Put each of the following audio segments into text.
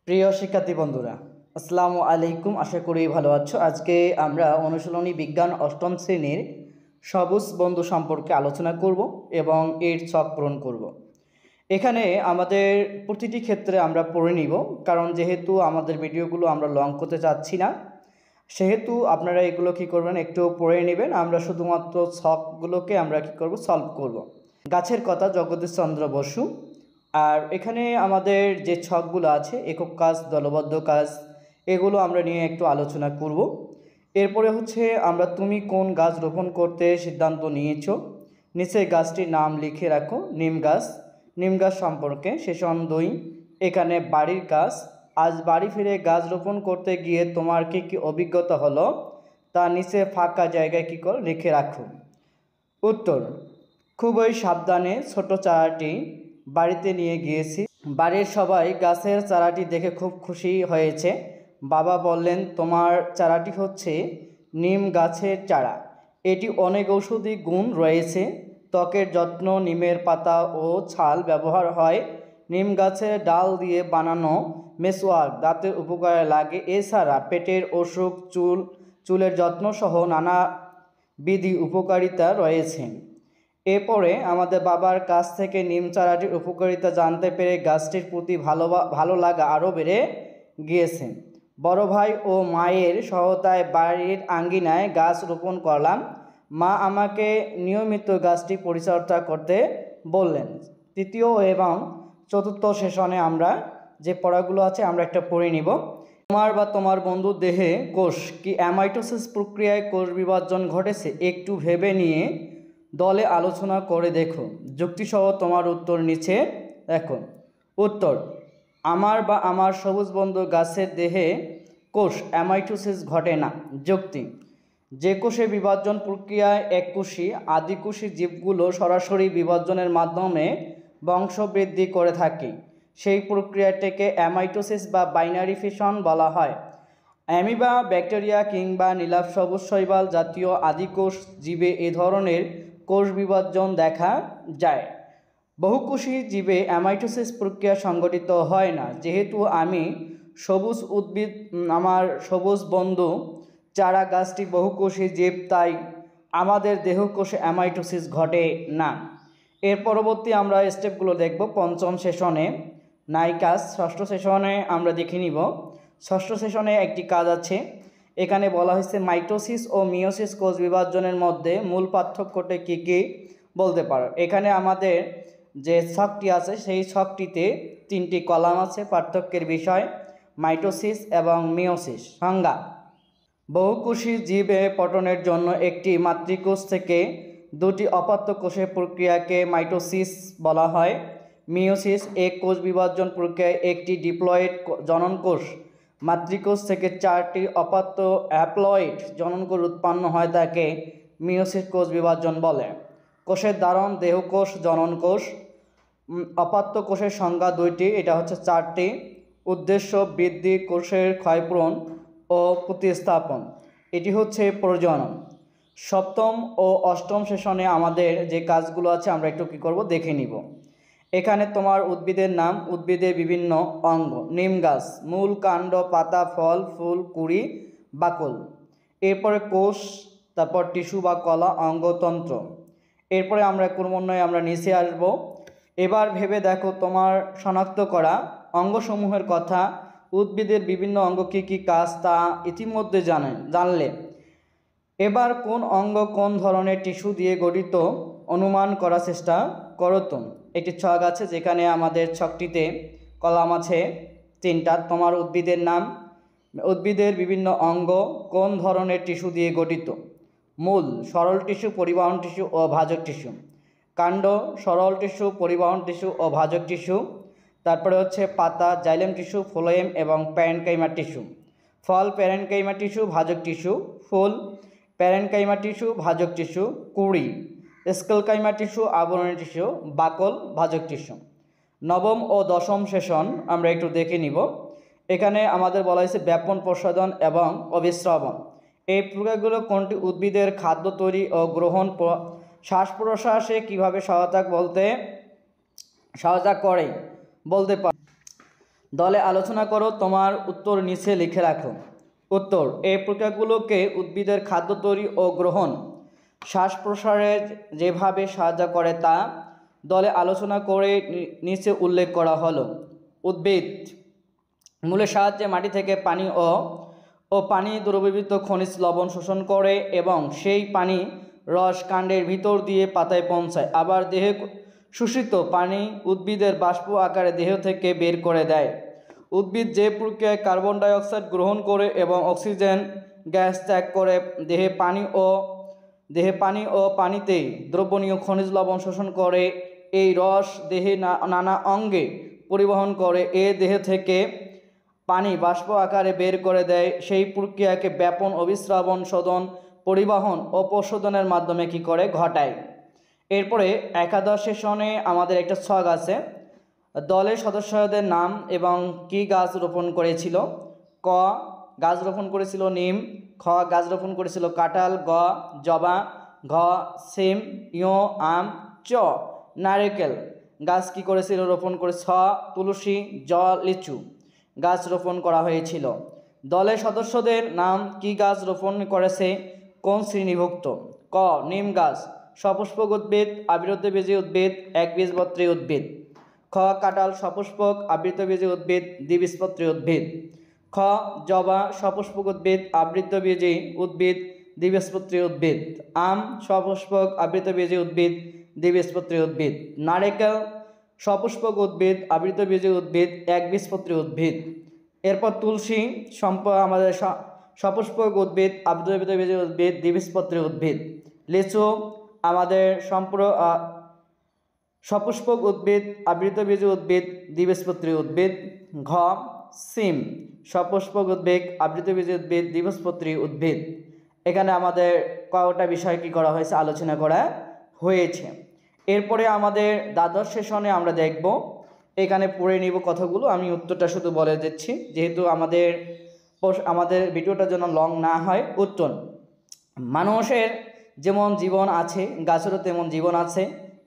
প্রিয় শিক্ষার্থী বন্ধুরা, আসসালামু আলাইকুম। আশা করি ভালো আছো। আজকে আমরা অনুশীলনী বিজ্ঞান অষ্টম শ্রেণীর সবুজ বন্ধু সম্পর্কে আলোচনা করব এবং এর ছক পূরণ করব। এখানে আমাদের প্রতিটি ক্ষেত্রে আমরা পড়ে নিব, কারণ যেহেতু আমাদের ভিডিওগুলো আমরা লং করতে চাচ্ছি না, সেহেতু আপনারা এগুলো কী করবেন, একটু পড়ে নেবেন। আমরা শুধুমাত্র ছকগুলোকে আমরা কী করব, সলভ করব। গাছের কথা জগদীশ চন্দ্র বসু। আর এখানে আমাদের যে ছকগুলো আছে, একক কাজ, দলবদ্ধ কাজ, এগুলো আমরা নিয়ে একটু আলোচনা করব। এরপরে হচ্ছে আমরা তুমি কোন গাছ রোপণ করতে সিদ্ধান্ত নিয়েছ, নিচে গাছটির নাম লিখে রাখো। নিম গাছ সম্পর্কে সেশন 2। এখানে বাড়ির কাজ, আজ বাড়ি ফিরে গাছ রোপণ করতে গিয়ে তোমার কী কী অভিজ্ঞতা হলো তা নিচে ফাঁকা জায়গায় কী করে লিখে রাখো। উত্তর: খুবই সাবধানে ছোট চারাটি বাড়িতে নিয়ে গিয়েছি। বাড়ির সবাই গাছের চারাটি দেখে খুব খুশি হয়েছে। বাবা বললেন, তোমার চারাটি হচ্ছে নিম গাছের চারা। এটি অনেক ঔষধি গুণ রয়েছে। ত্বকের যত্ন, নিমের পাতা ও ছাল ব্যবহার হয়। নিম গাছের ডাল দিয়ে বানানো মেসওয়াক দাঁতের উপকারে লাগে। এছাড়া পেটের অসুখ, চুলের যত্ন সহ নানাবিধ উপকারিতা রয়েছে। এরপরে আমাদের বাবার কাছ থেকে নিম চারাটির উপকারিতা জানতে পেরে গাছটির প্রতি ভালো লাগা আরও বেড়ে গিয়েছে। বড় ভাই ও মায়ের সহায়তায় বাড়ির আঙ্গিনায় গাছ রোপণ করলাম। মা আমাকে নিয়মিত গাছটি পরিচর্যা করতে বললেন। তৃতীয় এবং চতুর্থ সেশনে আমরা যে পড়াগুলো আছে আমরা একটা পড়ে নিব। তোমার বা তোমার বন্ধুর দেহে কোষ কি অ্যামাইটোসিস প্রক্রিয়ায় কোষ বিভাজন ঘটেছে, একটু ভেবে নিয়ে দলে আলোচনা করে দেখো। যুক্তিসহ তোমার উত্তর নিচে দেখো। উত্তর: আমার বা আমার সবুজ বন্ধু গাছের দেহে কোষ অ্যামাইটোসিস ঘটে না। যুক্তি: যে কোষে বিভাজন প্রক্রিয়ায় এককোষী আদিকোষী জীবগুলো সরাসরি বিভাজনের মাধ্যমে বংশবৃদ্ধি করে থাকে, সেই প্রক্রিয়াটিকে অ্যামাইটোসিস বা বাইনারি ফিশন বলা হয়। অ্যামিবা, ব্যাকটেরিয়া কিংবা নীলাভ সবুজ শৈবাল জাতীয় আদিকোষ জীবে এ ধরনের কোষ বিভাজন দেখা যায়। বহুকোষী জীবে অ্যামাইটোসিস প্রক্রিয়া সংঘটিত হয় না। যেহেতু আমি সবুজ উদ্ভিদ, আমার সবুজ বন্ধু চারা গাছটি বহুকোষী জীব, তাই আমাদের দেহকোষে অ্যামাইটোসিস ঘটে না। এর পরবর্তী আমরা স্টেপগুলো দেখব পঞ্চম সেশনে। নাই কাজ ষষ্ঠ সেশনে আমরা দেখে নিব। ষষ্ঠ সেশনে একটি কাজ আছে। এখানে বলা হয়েছে মাইটোসিস ও মিওসিস কোষ বিভাজনের মধ্যে মূল পার্থক্যটা কী কী বলতে পারো। এখানে আমাদের যে ছকটি আছে সেই ছকটিতে 3টি কলাম আছে। পার্থক্যের বিষয়, মাইটোসিস এবং মিওসিস। সংজ্ঞা: বহুকোষী জীবে পঠনের জন্য একটি মাতৃকোষ থেকে 2টি অপাত্য কোষের প্রক্রিয়াকে মাইটোসিস বলা হয়। মিওসিস এক কোষ বিভাজন প্রক্রিয়ায় একটি ডিপ্লয়েড জননকোষ মাতৃকোষ থেকে 4টি অপাত্য হ্যাপ্লয়েড জননকোষ উৎপন্ন হয়, তাকে মিওসিস কোষ বিভাজন বলে। কোষের ধারণ: দেহকোষ, জননকোষ। অপাত্য কোষের সংখ্যা 2টি, এটা হচ্ছে 4টি। উদ্দেশ্য: বৃদ্ধি, কোষের ক্ষয়পূরণ ও প্রতিস্থাপন, এটি হচ্ছে প্রজনন। সপ্তম ও অষ্টম সেশনে আমাদের যে কাজগুলো আছে আমরা একটু কী করব দেখে নিব। এখানে তোমার উদ্ভিদের নাম, উদ্ভিদের বিভিন্ন অঙ্গ। নিম গাছ: মূল, কাণ্ড, পাতা, ফল, ফুল, কুঁড়ি, বাকল। এরপরে কোষ, তারপর টিস্যু বা কলা, অঙ্গতন্ত্র। এরপরে আমরা ক্রমান্বয়ে আমরা নিচে আসব। এবার ভেবে দেখো তোমার শনাক্ত করা অঙ্গসমূহের কথা। উদ্ভিদের বিভিন্ন অঙ্গ কী কী কাজ তা ইতিমধ্যে জানলে। এবার কোন অঙ্গ কোন ধরনের টিস্যু দিয়ে গঠিত অনুমান করার চেষ্টা করো। তো একটি ছক আছে, যেখানে আমাদের ছকটিতে কলাম আছে 3টা। তোমার উদ্ভিদের নাম, উদ্ভিদের বিভিন্ন অঙ্গ কোন ধরনের টিস্যু দিয়ে গঠিত। মূল: সরল টিস্যু, পরিবাহন টিস্যু ও ভাজক টিস্যু। কাণ্ড: সরল টিস্যু, পরিবাহন টিস্যু ও ভাজক টিস্যু। তারপরে হচ্ছে পাতা: জাইলেম টিস্যু, ফ্লোয়েম এবং প্যারেনকাইমা টিস্যু। ফল: প্যারেনকাইমা টিস্যু, ভাজক টিস্যু। ফুল: প্যারেনকাইমা টিস্যু, ভাজক টিস্যু। কুঁড়ি: স্কেলকাইমা টিস্যু, আবরণী টিস্যু। বাকল: ভাজক টিস্যু। নবম ও দশম সেশন আমরা একটু দেখে নিব। এখানে আমাদের বলা হয়েছে ব্যাপন, প্রসাধন এবং অভিস্রবণ। এই প্রক্রিয়াগুলো কোনটি উদ্ভিদের খাদ্য তৈরি ও গ্রহণ, শ্বাস প্রশ্বাসে কীভাবে সহায়তা করে বলতে পারে। দলে আলোচনা করো, তোমার উত্তর নিচে লিখে রাখো। উত্তর, এই প্রক্রিয়াগুলোকে উদ্ভিদের খাদ্য তৈরি ও গ্রহণ, শ্বাস প্রশ্বাসে যেভাবে সাহায্য করে তা দলে আলোচনা করে নিচে উল্লেখ করা হলো। উদ্ভিদ মূলের সাহায্যে মাটি থেকে পানি ও পানি দ্রবীভূত খনিজ লবণ শোষণ করে এবং সেই পানি রস কাণ্ডের ভিতর দিয়ে পাতায় পৌঁছায়। আবার দেহে শোষিত পানি উদ্ভিদের বাষ্প আকারে দেহ থেকে বের করে দেয়। উদ্ভিদ যে প্রক্রিয়ায় কার্বন ডাই অক্সাইড গ্রহণ করে এবং অক্সিজেন গ্যাস ত্যাগ করে দেহে পানি ও পানিতেই দ্রবণীয় খনিজ লবণ শোষণ করে, এই রস দেহে নানা অঙ্গে পরিবহন করে দেহ থেকে পানি বাষ্প আকারে বের করে দেয়। সেই প্রক্রিয়াকে ব্যাপন, অভিস্রাবণ, শোধন, পরিবহন ও প্রশোধনের মাধ্যমে কী করে ঘটায়। এরপরে একাদশ সেশনে আমাদের একটা ছক আছে, দলের সদস্যদের নাম এবং কি গাছ রোপণ করেছিল। ক, গাছ রোপণ করেছিল নিম। খ, গাছ রোপণ করেছিল কাঁঠাল। গ, জবা। ঘ, সিম। ইয়, আম। চ, নারকেল গাছ কি করেছিল রোপণ করে। ছ, তুলসী। জ, লিচু গাছ রোপণ করা হয়েছিল। দলের সদস্যদের নাম কি গাছ রোপণ করেছে, কোন শ্রেণীভুক্ত। ক, নিম গাছ সপুষ্পক উদ্ভিদ, আবৃতবীজী উদ্ভিদ, একবীজপত্রী উদ্ভিদ। খ, কাঁঠাল সপুষ্পক আবৃতবীজী উদ্ভিদ, দ্বিবীজপত্রী উদ্ভিদ। খ, জবা সপুষ্পক উদ্ভিদ, আবৃতবীজী উদ্ভিদ, দ্বিবীজপত্রী উদ্ভিদ। আম সপুষ্পক আবৃতবীজী উদ্ভিদ, দ্বিবীজপত্রী উদ্ভিদ। নারকেল সপুষ্পক উদ্ভিদ, আবৃতবীজী উদ্ভিদ, একবীজপত্রী উদ্ভিদ। এরপর তুলসী আমাদের সপুষ্পক উদ্ভিদ, আবৃতবীজী উদ্ভিদ, দ্বিবীজপত্রী উদ্ভিদ। লিচু আমাদের সপুষ্পক উদ্ভিদ, আবৃতবীজী উদ্ভিদ, দ্বিবীজপত্রী উদ্ভিদ। ঘ, সিম সপুষ্পক উদ্ভিদ, আবৃতবীজী উদ্ভিদ, দ্বিবীজপত্রী উদ্ভিদ। এখানে আমাদের কয়টা বিষয় কি করা হয়েছে, আলোচনা করা হয়েছে। এরপরে আমাদের দ্বাদশ সেশনে আমরা দেখব, এখানে পড়ে নিব কথাগুলো, আমি উত্তরটা শুধু বলে দিচ্ছি যেহেতু আমাদের ভিডিওটা যেন লং না হয়। উত্তর, মানুষের যেমন জীবন আছে গাছেরও তেমন জীবন আছে,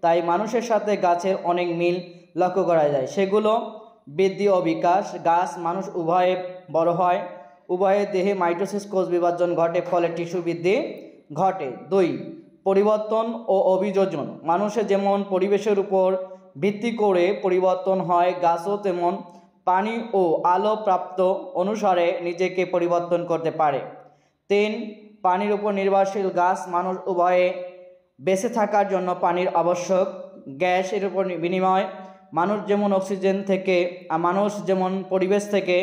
তাই মানুষের সাথে গাছের অনেক মিল লক্ষ্য করা যায়। সেগুলো বৃদ্ধি ও বিকাশ, গাছ মানুষ উভয়ে বড় হয়, উভয়ের দেহে মাইটোসিস কোষ বিভাজন ঘটে, ফলে টিস্যু বৃদ্ধি ঘটে। 2, পরিবর্তন ও অভিযোজন, মানুষের যেমন পরিবেশের উপর ভিত্তি করে পরিবর্তন হয়, গাছও তেমন পানি ও আলো প্রাপ্ত অনুসারে নিজেকে পরিবর্তন করতে পারে। 3, পানির উপর নির্ভরশীল, গাছ মানুষ উভয়ে বেঁচে থাকার জন্য পানির আবশ্যক। গ্যাসের উপর বিনিময়, মানুষ যেমন পরিবেশ থেকে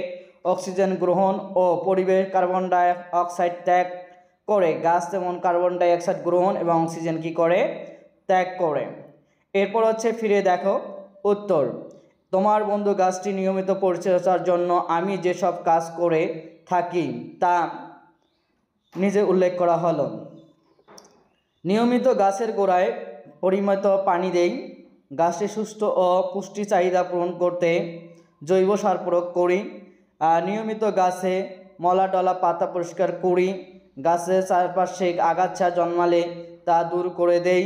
অক্সিজেন গ্রহণ ও পরিবেশ কার্বন ডাই অক্সাইড ত্যাগ করে, গাছ তেমন কার্বন ডাই অক্সাইড গ্রহণ এবং অক্সিজেন কি করে ত্যাগ করে। এরপর হচ্ছে ফিরে দেখো। উত্তর, তোমার বন্ধু গাছটি নিয়মিত পরিচর্যার জন্য আমি যেসব কাজ করে থাকি তা নিজে উল্লেখ করা হলো। নিয়মিত গাছের গোড়ায় পরিমিত পানি দেই, গাছের সুস্থ ও পুষ্টি চাহিদা পূরণ করতে জৈব সার প্রয়োগ করি, নিয়মিত গাছে মলা টলা পাতা পরিষ্কার করি, গাছের চারপাশে আগাছা জন্মালে তা দূর করে দেই,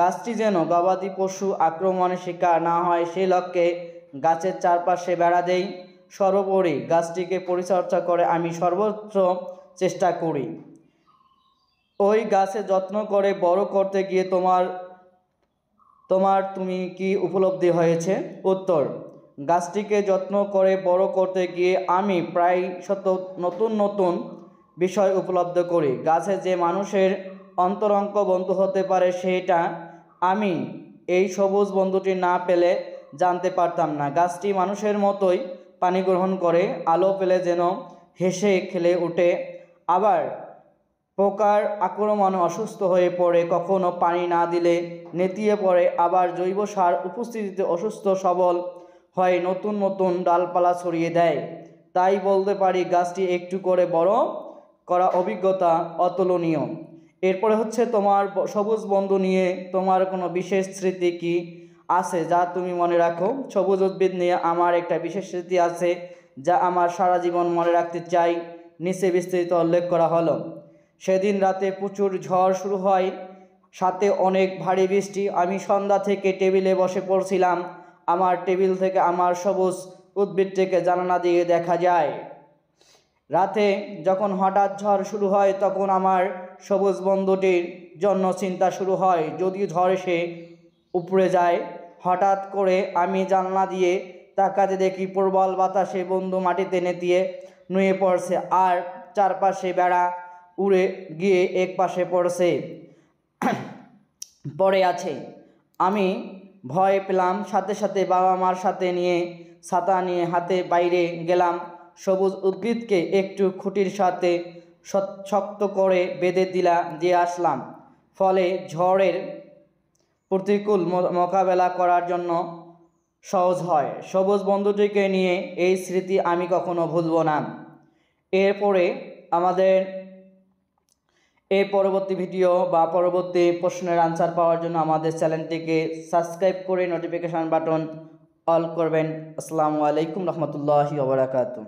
গাছটি যেন গবাদি পশু আক্রমণের শিকার না হয় সেই লক্ষ্যে গাছের চারপাশে বেড়া দেই। সর্বোপরি গাছটিকে পরিচর্যা করে আমি সর্বোচ্চ চেষ্টা করি। ওই গাছে যত্ন করে বড় করতে গিয়ে তুমি কি উপলব্ধি হয়েছে। উত্তর, গাছটিকে যত্ন করে বড় করতে গিয়ে আমি প্রায় নতুন নতুন বিষয় উপলব্ধ করি। গাছে যে মানুষের অন্তরঙ্গ বন্ধু হতে পারে সেটা আমি এই সবুজ বন্ধুটি না পেলে জানতে পারতাম না। গাছটি মানুষের মতোই পানি গ্রহণ করে, আলো পেলে যেন হেসে খেলে ওঠে, আবার পোকার আক্রমণে অসুস্থ হয়ে পড়ে, কখনো পানি না দিলে নেতিয়ে পড়ে, আবার জৈব সার উপস্থিতিতে অসুস্থ সবল হয়ে নতুন নতুন ডালপালা ছড়িয়ে দেয়। তাই বলতে পারি গাছটি একটু করে বড় করা অভিজ্ঞতা অতুলনীয়। এরপরে হচ্ছে তোমার সবুজ বন্ধু নিয়ে তোমার কোনো বিশেষ স্মৃতি কি আছে যা তুমি মনে রাখো। সবুজ উদ্ভিদ নিয়ে আমার একটা বিশেষ স্মৃতি আছে যা আমার সারা জীবন মনে রাখতে চাই, নিচে বিস্তারিত উল্লেখ করা হলো। সেদিন রাতে প্রচুর ঝড় শুরু হয়, সাথে অনেক ভারী বৃষ্টি। আমি সন্ধ্যা থেকে টেবিলে বসে পড়ছিলাম, আমার টেবিল থেকে আমার সবুজ উদ্ভিদটিকে জানালা দিয়ে দেখা যায়। রাতে যখন হঠাৎ ঝড় শুরু হয় তখন আমার সবুজ বন্ধুটির জন্য চিন্তা শুরু হয়, যদি ঝড় এসে উপড়ে যায়। হঠাৎ করে আমি জানলা দিয়ে তাকাতে দেখি প্রবল বাতাসে বন্ধু মাটিতে নেতিয়ে নুয়ে পড়ছে আর চারপাশে বেড়া উড়ে গিয়ে এক পাশে পড়ে আছে। আমি ভয় পেলাম, সাথে সাথে বাবা মার সাথে নিয়ে ছাতা নিয়ে হাতে বাইরে গেলাম। সবুজ উদ্ভিদকে একটু খুঁটির সাথে শক্ত করে বেঁধে দিয়ে আসলাম, ফলে ঝড়ের প্রতিকূল মোকাবেলা করার জন্য সহজ হয়। সবুজ বন্ধুটিকে নিয়ে এই স্মৃতি আমি কখনো ভুলব না। এরপরে আমাদের এই পরবর্তী ভিডিও বা পরবর্তী প্রশ্নের আনসার পাওয়ার জন্য আমাদের চ্যানেলটিকে সাবস্ক্রাইব করে নোটিফিকেশান বাটন অল করবেন। আসসালামু আলাইকুম রহমতুল্লাহি ওয়া বারাকাতুহু।